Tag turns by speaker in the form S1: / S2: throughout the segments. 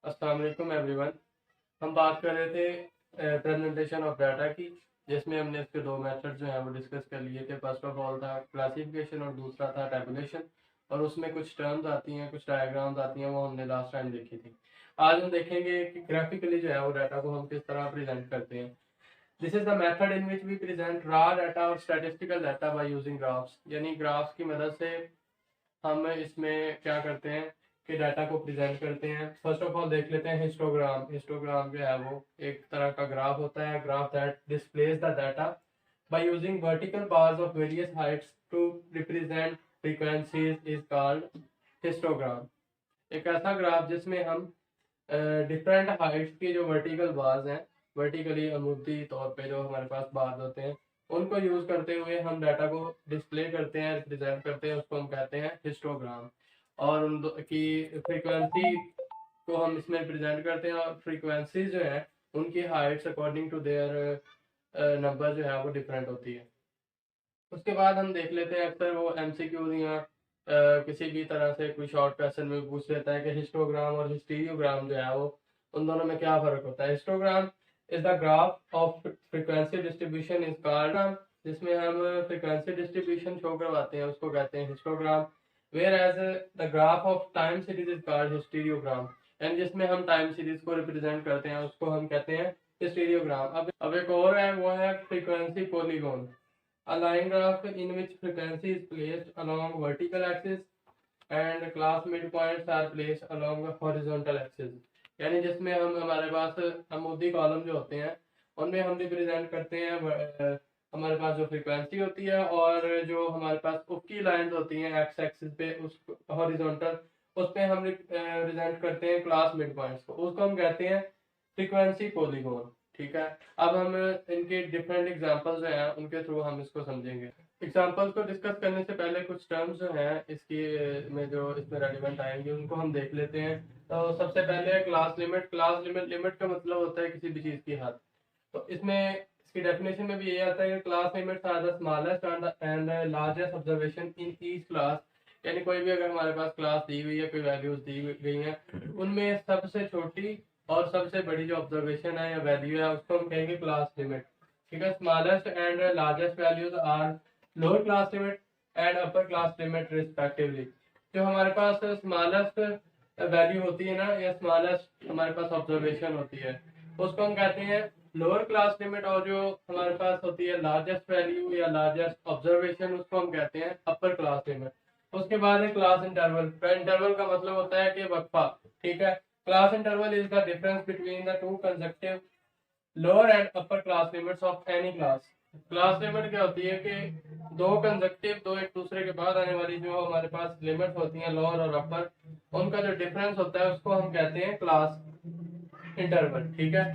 S1: अस्सलाम वालेकुम एवरीवन। हम बात कर रहे थे प्रेजेंटेशन ऑफ डाटा की, जिसमें हमने इसके दो मेथड जो हैं वो डिस्कस कर लिए थे। फर्स्ट ऑफ ऑल था क्लासिफिकेशन और दूसरा था टेबुलेशन। और उसमें कुछ टर्म्स आती हैं, कुछ डायग्राम्स आती हैं, वो हमने लास्ट टाइम देखी थी। आज हम देखेंगे कि ग्राफिकली जो है वो डाटा को हम किस तरह प्रेजेंट करते हैं। This is the method in which we present raw data और statistical data by using graphs. यानी ग्राफ्स की मदद से हम इसमें क्या करते हैं कि डाटा को प्रेजेंट करते हैं। फर्स्ट ऑफ ऑल देख लेते हैं हिस्टोग्राम। हिस्टोग्राम जो है वो एक तरह का ग्राफ होता है, graph that displays the data by using vertical bars of various heights to represent frequencies is called histogram. एक ऐसा ग्राफ जिसमें हम डिफरेंट हाइट्स की जो वर्टिकल बार्स हैं, वर्टिकली अमूदी तौर पे जो हमारे पास बार्स होते हैं, उनको यूज करते हुए हम डाटा को डिस्प्ले करते हैं, रिप्रेजेंट करते हैं, उसको हम कहते हैं हिस्टोग्राम। और उन की फ्रीक्वेंसी को हम इसमें रिप्रेजेंट करते हैं, और फ्रीक्वेंसी जो है उनकी heights according to their number जो है वो डिफरेंट होती है। उसके बाद हम देख लेते हैं अक्सर वो एमसीक्यू या किसी भी तरह से कोई शॉर्ट क्वेश्चन में पूछ लेता है कि हिस्टोग्राम और हिस्टीरियोग्राम जो है वो उन दोनों में क्या फर्क होता है। Histogram is the graph of frequency distribution is called, जिसमें हम फ्रीक्वेंसी डिस्ट्रीब्यूशन शो करवाते हैं उसको कहते हैं histogram. Whereas the graph of time series is called historigram, and जिसमें हम टाइम सीरीज को रिप्रेजेंट करते हैं उसको हम कहते हैं हिस्टीरियोग्राम। अब एक और है, वो है frequency polygon. A line graph in which frequency is placed along vertical axis and class midpoints are placed along the horizontal axis। यानी जिसमें हम हमारे पास अमूदी कॉलम जो होते हैं उनमें हम रिप्रेजेंट करते हैं हमारे पास जो फ्रीक्वेंसी होती है, और जो हमारे पास ऊपकी लाइंस होती हैं एक्स एक्सिस पे, उस हॉरिजॉन्टल उस पे हम रिप्रेजेंट करते हैं क्लास मिड पॉइंट्स को, उसको हम कहते हैं फ्रीक्वेंसी पॉलीगॉन। ठीक है। अब हम इनके डिफरेंट एग्जांपल्स जो हैं उनके थ्रू हम इसको समझेंगे। एग्जांपल्स को डिस्कस करने से पहले कुछ टर्म्स जो हैं इसकी में जो इसमें रेलिवेंट आएंगे उनको हम देख लेते हैं। तो सबसे पहले class limit. Class limit, limit का मतलब होता है किसी भी चीज़ की हद। तो इसमें इसकी डेफिनेशन में भी ये आता है कि class limits are the smallest and largest observation in each class. यानी कोई भी अगर हमारे पास क्लास दी हुई है, कोई वैल्यूज दी गई हैं, उनमें सबसे छोटी और सबसे बड़ी जो ऑब्जर्वेशन है या वैल्यू है उसको हम कहेंगे क्लास लिमिट। ठीक है। Smallest and largest values are lower class limit and upper class limit respectively. जो हमारे पास स्मॉलेस्ट वैल्यू होती है ना, या स्मॉलेस्ट हमारे पास ऑब्जर्वेशन होती है, उसको हम कहते हैं लोअर क्लास लिमिट। और जो हमारे पास होती है लार्जेस्ट वैल्यू या लार्जेस्ट ऑब्जर्वेशन, उसको हम कहते हैं अपर क्लास लिमिट। उसके बाद है क्लास इंटरवल। इंटरवल का मतलब होता है कि वक्फा। ठीक है। Class interval is the difference between the two consecutive lower and upper class limits of any class. Class limit क्या होती है कि दो कंसेक्टिव, दो एक दूसरे के बाद आने वाली जो हमारे पास लिमिट्स होती हैं लोअर और अपर, उनका जो डिफरेंस होता है उसको हम कहते हैं क्लास इंटरवल। ठीक है।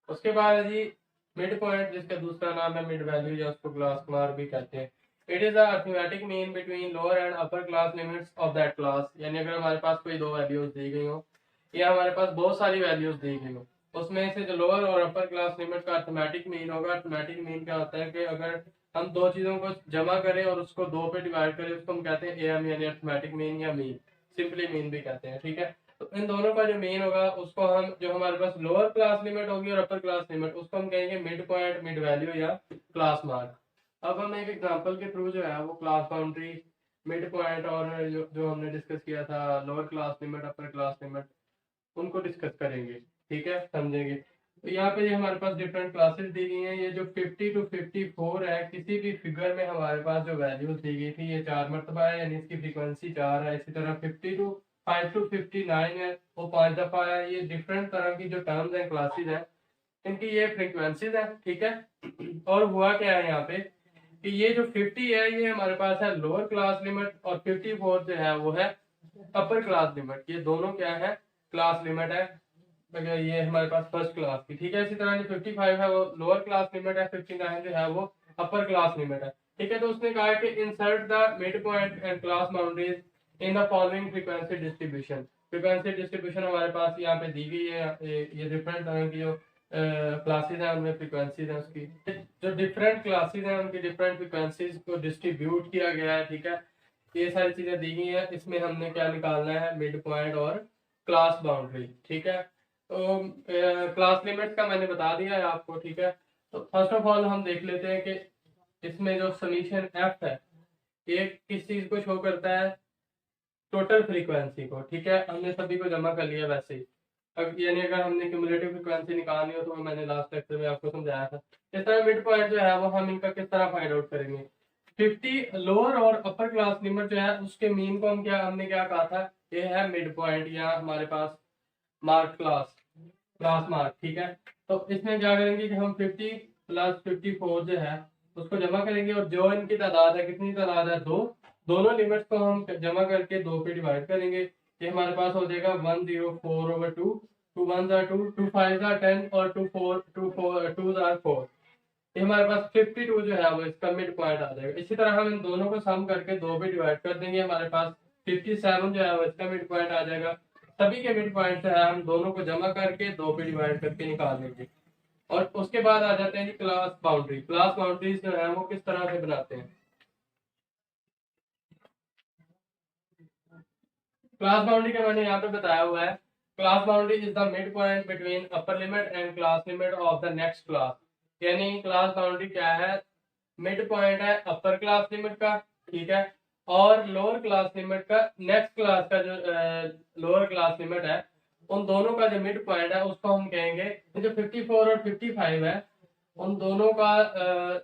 S1: उसके बाद है जी मिड पॉइंट, जिसका दूसरा नाम है मिड वैल्यू, या उसको क्लास मार्क भी कहते हैं। It is arithmetic mean between lower and upper class limits of that class. यानी अगर हमारे पास कोई दो वैल्यूज दी गई हो या हमारे पास बहुत सारी वैल्यूज दी गई हो, उसमें से जो लोअर और अपर क्लास लिमिट का अर्थमेटिक मीन होगा। अर्थमेटिक मीन क्या होता है कि अगर हम दो चीजों को जमा करें और उसको दो पे डिवाइड करें, उसको हम कहते हैं एम, यानी अर्थमेटिक मीन या मीन, सिंपली मीन भी कहते हैं। ठीक है। तो इन दोनों का जो मीन होगा उसको हम, जो हमारे पास लोअर क्लास लिमिट होगी और अपर क्लास लिमिट, उसको हम कहेंगे मिड पॉइंट, मिड वैल्यू या क्लास मार्क। अब हम एक एग्जांपल के थ्रू जो है वो क्लास बाउंड्री, मिड पॉइंट और जो हमने डिस्कस किया था लोअर क्लास लिमिट, अपर क्लास लिमिट, उनको डिस्कस करेंगे। ठीक है, समझेंगे। तो यहाँ पे ये हमारे पास डिफरेंट क्लासेस दी गई हैं। ये जो 50 टू 54 है, किसी भी फिगर में हमारे पास जो वैल्यूज दी गई थी, ये 4 मरतबा है, यानी इसकी फ्रीक्वेंसी 4 है। इसी तरह 50 टू 5 टू 59 है, वो 5 दफा है। ये डिफरेंट तरह की जो टर्म्स हैं, क्लासेस हैं, इनकी ये फ्रीक्वेंसीज हैं। ठीक है। और हुआ क्या है यहाँ पे कि ये जो 50 है ये हमारे पास है लोअर क्लास लिमिट, और 54 जो है वो है अपर क्लास लिमिट। ये दोनों क्या है, क्लास लिमिट है। अगर ये हमारे पास फर्स्ट क्लास की। ठीक है। इसी तरह जो 55 है वो लोअर क्लास लिमिट है, 59 जो है वो अपर क्लास लिमिट है। ठीक है। तो उसने कहा कि insert the mid point and class boundaries in the following frequency distribution. Frequency distribution हमारे पास यहाँ पे दी गई है। ये डिफरेंट तरह की जो क्लासेस हैं उनमें फ्रीक्वेंसीज हैं, उसकी जो डिफरेंट क्लासेस हैं उनकी डिफरेंट फ्रीक्वेंसीज को डिस्ट्रीब्यूट किया गया है। ठीक है। ये सारी चीजें दी गई हैं। इसमें हमने क्या निकालना है, मिड पॉइंट और क्लास बाउंड्री। ठीक है। तो क्लास लिमिट का मैंने बता दिया है आपको, ठीक है। तो फर्स्ट ऑफ ऑल हम देख लेते हैं कि इसमें जो समीशन एफ है ये किस चीज को शो करता है, टोटल फ्रीक्वेंसी को, ठीक है। हमने सभी को जमा कर लिया वैसे ही। अब यानी अगर हमने क्यूमुलेटिव फ्रीक्वेंसी निकालनी हो तो मैंने लास्ट लेक्चर में आपको समझाया था। इस तरह मिड पॉइंट जो है वो हम इनका किस तरह फाइंड आउट करेंगे। 50 लोअर और अपर क्लास लिमिट जो है उसके मीन को हमने क्या कहा था, ये है मिड पॉइंट या हमारे पास मार्क क्लास मार्क, ठीक है। तो इसमें क्या करेंगे कि हम 50 प्लस 54 जो है उसको जमा करेंगे, और जो इनकी तादाद है, कितनी तादाद है, दो, दोनों लिमिट्स को हम जमा करके 2 पे डिवाइड करेंगे। ये हमारे पास हो जाएगा 104/2, 2 1 2, 2 5 10 और 2 4 2 4 2 4। ये हमारे पास 52 जो है वो इसका मिड पॉइंट आ जाएगा। इसी तरह हम इन दोनों को सम करके 2 पे डिवाइड कर देंगे, हमारे पास 57 जो है वो इसका मिड पॉइंट आ जाएगा। सभी के मिड पॉइंट जो है हम दोनों को जमा करके 2 पे डिवाइड करके निकाल देंगे। और उसके बाद आ जाते हैं क्लास बाउंड्री। क्लास बाउंड्रीज जो है वो किस तरह से बनाते हैं। क्लास बाउंड्री का मैंने यहाँ पे बताया हुआ है, class boundary is the mid point between upper limit and class limit of the next class. यानी क्लास बाउंड्री क्या है, मिड पॉइंट है अपर क्लास लिमिट का, ठीक है, और लोअर क्लास लिमिट का, नेक्स्ट क्लास का जो लोअर क्लास लिमिट है, उन दोनों का जो मिड पॉइंट है उसको हम कहेंगे। जो 54 और 55 है उन दोनों का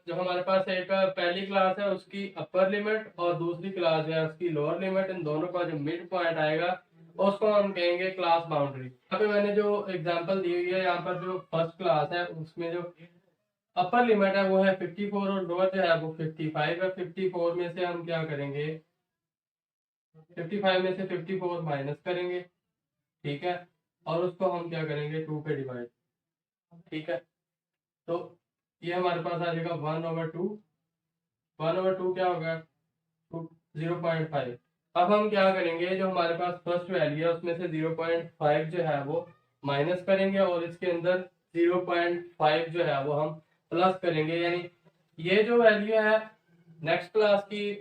S1: जो हमारे पास एक पहली क्लास है उसकी अपर लिमिट और दूसरी क्लास है उसकी लोअर लिमिट, इन दोनों का जो मिड पॉइंट आएगा उसको हम कहेंगे क्लास बाउंड्री। यहाँ पे मैंने जो एग्जांपल दी हुई है, यहाँ पर जो फर्स्ट क्लास है उसमें जो अपर लिमिट है वो है 54 और लोअर जो है वो 55 है। 54 में से हम क्या करेंगे, 55 में से 54 माइनस करेंगे, ठीक है, और उसको हम क्या करेंगे 2 पे डिवाइड, ठीक है। तो ये हमारे पास आ जाएगा 1/2। 1/2 क्या होगा, 0.5। अब हम क्या करेंगे, जो हमारे पास फर्स्ट वैल्यू है उसमें से 0.5 जो है वो माइनस करेंगे और इसके अंदर 0.5 जो है वो हम प्लस करेंगे। यानी ये जो वैल्यू है नेक्स्ट क्लास की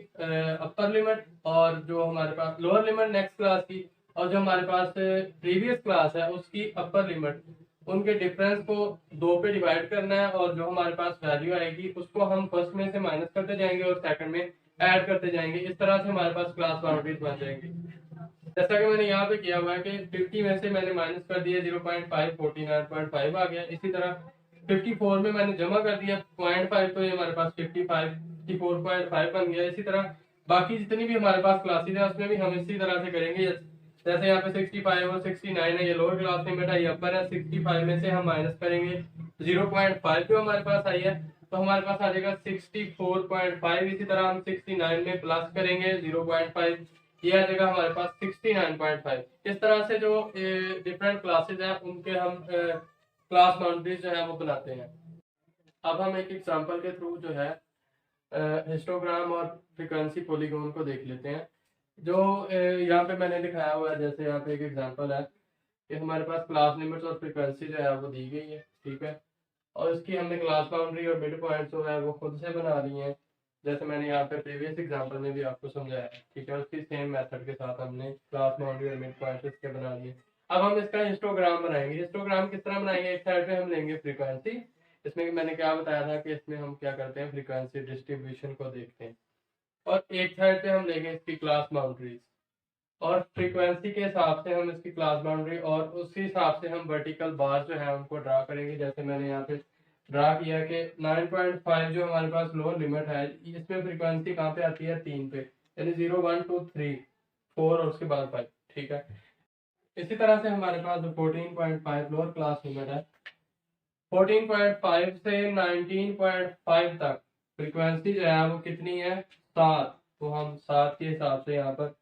S1: अपर लिमिट, और जो हमारे पास लोअर लिमिट नेक्स्ट क्लास की, और जो हमारे पास प्रीवियस क्लास है उसकी अपर लिमिट, उनके डिफरेंस को 2 पे डिवाइड करना है, और जो हमारे पास वैल्यू आएगी उसको हम फर्स्ट में से माइनस करते जाएंगे और सेकंड में ऐड करते जाएंगे। इस तरह से हमारे पास क्लास बाउंड्रीज बन जाएंगी। जैसा कि मैंने यहाँ पे किया हुआ है कि 50 में से मैंने माइनस कर दिया 0.5, 49.5 आ गया। इसी तरह 54 में मैंने जमा कर दिया 0.5, तो ये हमारे पास 54.5 बन गया। इसी तरह बाकी जितनी भी हमारे पास क्लासेज है उसमें भी हम इसी तरह से करेंगे। जैसे यहाँ पे 65 और 69 है, ये लोअर क्लास लिमिट है, ये अपर है। 65 में से हम माइनस करेंगे 0.5 जो हमारे पास आई है, तो हमारे पास आ जाएगा 64.5। इसी तरह हम 69 में प्लस करेंगे 0.5, ये आ जाएगा हमारे पास 69.5। इस तरह से जो डिफरेंट क्लासेज हैं उनके हम क्लास बाउंड्रीज जो है वो बनाते हैं। अब हम एक एग्जांपल के थ्रू जो है हिस्टोग्राम और फ्रीक्वेंसी पॉलीगॉन को देख लेते हैं। जो यहाँ पे मैंने दिखाया हुआ है, जैसे यहाँ पे एक एग्जांपल है कि हमारे पास क्लास लिमिट्स और फ्रीक्वेंसी जो है वो दी गई है, ठीक है, और इसकी हमने क्लास बाउंड्री और मिड पॉइंट जो है वो खुद से बना लिए हैं, जैसे मैंने यहाँ पे प्रीवियस एग्जांपल में भी आपको समझाया है, ठीक है। उसकी सेम मेथड के साथ हमने क्लास बाउंड्री और मिड पॉइंट इसके बना लिए। अब हम इसका हिस्टोग्राम बनाएंगे। हिस्टोग्राम किस तरह बनाएंगे, एक साइड पे हम लेंगे फ्रीक्वेंसी, इसमें मैंने क्या बताया था कि इसमें हम क्या करते हैं, फ्रीक्वेंसी डिस्ट्रीब्यूशन को देखते हैं, और एक साइड पे हम लेंगे इसकी क्लास बाउंड्रीज, और फ्रीक्वेंसी के हिसाब से हम इसकी क्लास बाउंड्री और उसी हिसाब से हम वर्टिकल बार जो है उनको ड्रा करेंगे। जैसे मैंने यहाँ पे ड्रा किया कि 9.5 जो हमारे पास लोअर लिमिट है, इसमें फ्रीक्वेंसी कहाँ पे आती है, 3 पे, यानी 0 1 2 3 4 और उसके बाद 5, ठीक है। इसी तरह से हमारे पास 14.5 लोअर क्लास लिमिट है, 14.5 से 19.5 तक फ्रीक्वेंसी जो है वो कितनी है, 7, तो हम 7 के हिसाब से यहाँ पर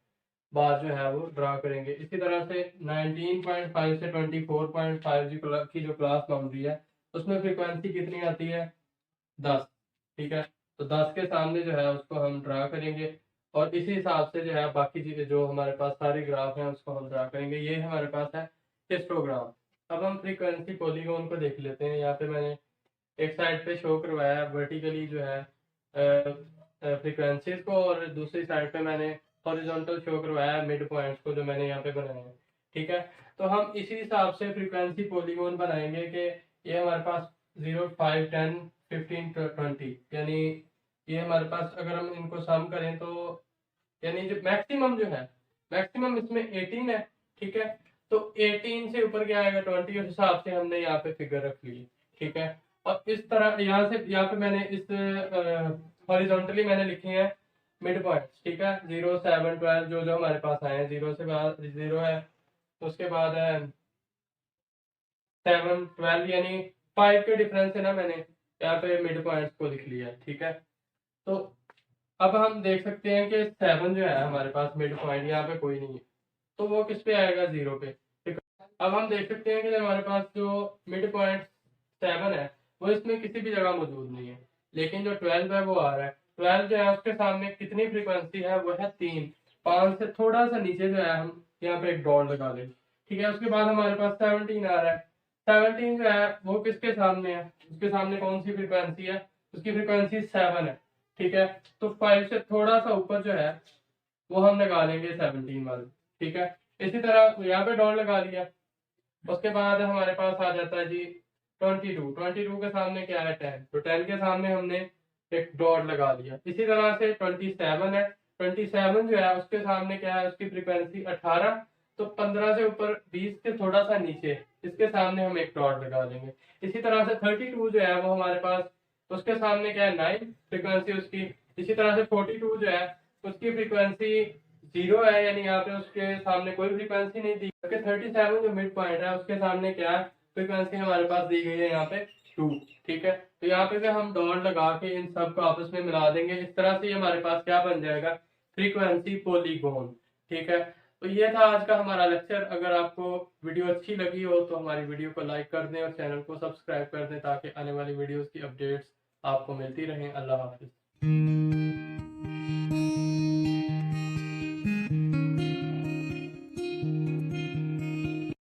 S1: बार जो है वो ड्रा करेंगे। इसी तरह से 19.5 से 24.5 की जो क्लास बाउंड्री है उसमें फ्रीक्वेंसी कितनी आती है, 10, ठीक है। तो 10 के सामने जो है उसको हम ड्रा करेंगे, और इसी हिसाब से जो है बाकी चीजें जो हमारे पास सारी ग्राफ हैं उसको हम ड्रा करेंगे। ये हमारे पास है हिस्टोग्राम। अब हम फ्रीक्वेंसी पॉलीगॉन को देख लेते हैं। यहाँ पे मैंने एक साइड पे शो करवाया वर्टिकली जो है फ्रीक्वेंसीज को, और दूसरी साइड पे मैंने हॉरिजॉन्टल शो करवाया मिड पॉइंट्स को जो मैंने यहाँ पे बनाया है, ठीक है। तो हम इसी हिसाब से फ्रीक्वेंसी पॉलीगॉन बनाएंगे कि ये हमारे पास 0, 5, 10, 15, 20 यानी ये हमारे पास अगर हम इनको सम करें तो यानी जो है मैक्सिमम इसमें 18 है, ठीक है। तो 18 से ऊपर क्या आएगा 20, उस हिसाब से हमने यहाँ पे फिगर रख ली, ठीक है। और इस तरह यहाँ पे मैंने इस हॉरिजॉन्टली मैंने लिखे हैं मिड पॉइंट्स, ठीक है। 0, 7, 12 जो जो हमारे पास आए हैं, 0 से बाद 0 है, तो उसके बाद है 7, 12 यानी 5 के डिफरेंस से ना मैंने यहाँ पे मिड पॉइंट्स को लिख लिया, ठीक है। तो अब हम देख सकते हैं कि 7 जो है हमारे पास मिड पॉइंट यहाँ पे कोई नहीं है, तो वो किस पे आएगा 0 पे, ठीक है। अब हम देख सकते हैं कि हमारे पास जो मिड पॉइंट 7 है वो इसमें किसी भी जगह मौजूद नहीं है, लेकिन जो 12 है वो आ रहा है। 12 जो है उसके सामने कितनी फ्रीक्वेंसी है, वो है 3। 5 से थोड़ा सा नीचे जो है हम यहाँ पे एक डॉट लगा दें, ठीक है। उसके बाद हमारे पास 17 आ रहा है। 17 जो है वो किसके सामने है, उसके सामने कौन सी फ्रीक्वेंसी है, उसकी फ्रीक्वेंसी 7 है, ठीक है। तो 5 से थोड़ा सा ऊपर जो है वो हम लगा लेंगे 17 वाले, ठीक है। इसी तरह यहाँ पे डॉट लगा लिया। उसके बाद हमारे पास आ जाता है जी 22। 22 के सामने क्या है 10, तो 10 के सामने हमने एक डॉट लगा दिया। इसी तरह से 27 है। 27 जो है उसके सामने क्या है, उसकी फ्रीक्वेंसी 18, तो 15 से ऊपर 20 से थोड़ा सा नीचे इसके सामने हम एक डॉट लगा देंगे। इसी तरह से 32 जो है वो हमारे पास, उसके सामने क्या है 9 फ्रीक्वेंसी उसकी। इसी तरह से 42 जो है उसकी फ्रीक्वेंसी 0 है, यानी यहाँ पे उसके सामने कोई फ्रीक्वेंसी नहीं दी। 37 जो मिड पॉइंट है उसके सामने क्या है, फ्रीक्वेंसी हमारे पास दी गई है यहाँ पे 2, ठीक है। तो यहाँ पे भी हम डॉट लगा के इन सब को आपस में मिला देंगे। इस तरह से हमारे पास क्या बन जाएगा, फ्रीक्वेंसी पॉलीगॉन, ठीक है। तो ये था आज का हमारा लेक्चर। अगर आपको वीडियो अच्छी लगी हो तो हमारी वीडियो को लाइक कर दें और चैनल को सब्सक्राइब कर दें ताकि आने वाली वीडियोस की अपडेट्स आपको मिलती रहें। अल्लाह हाफिज।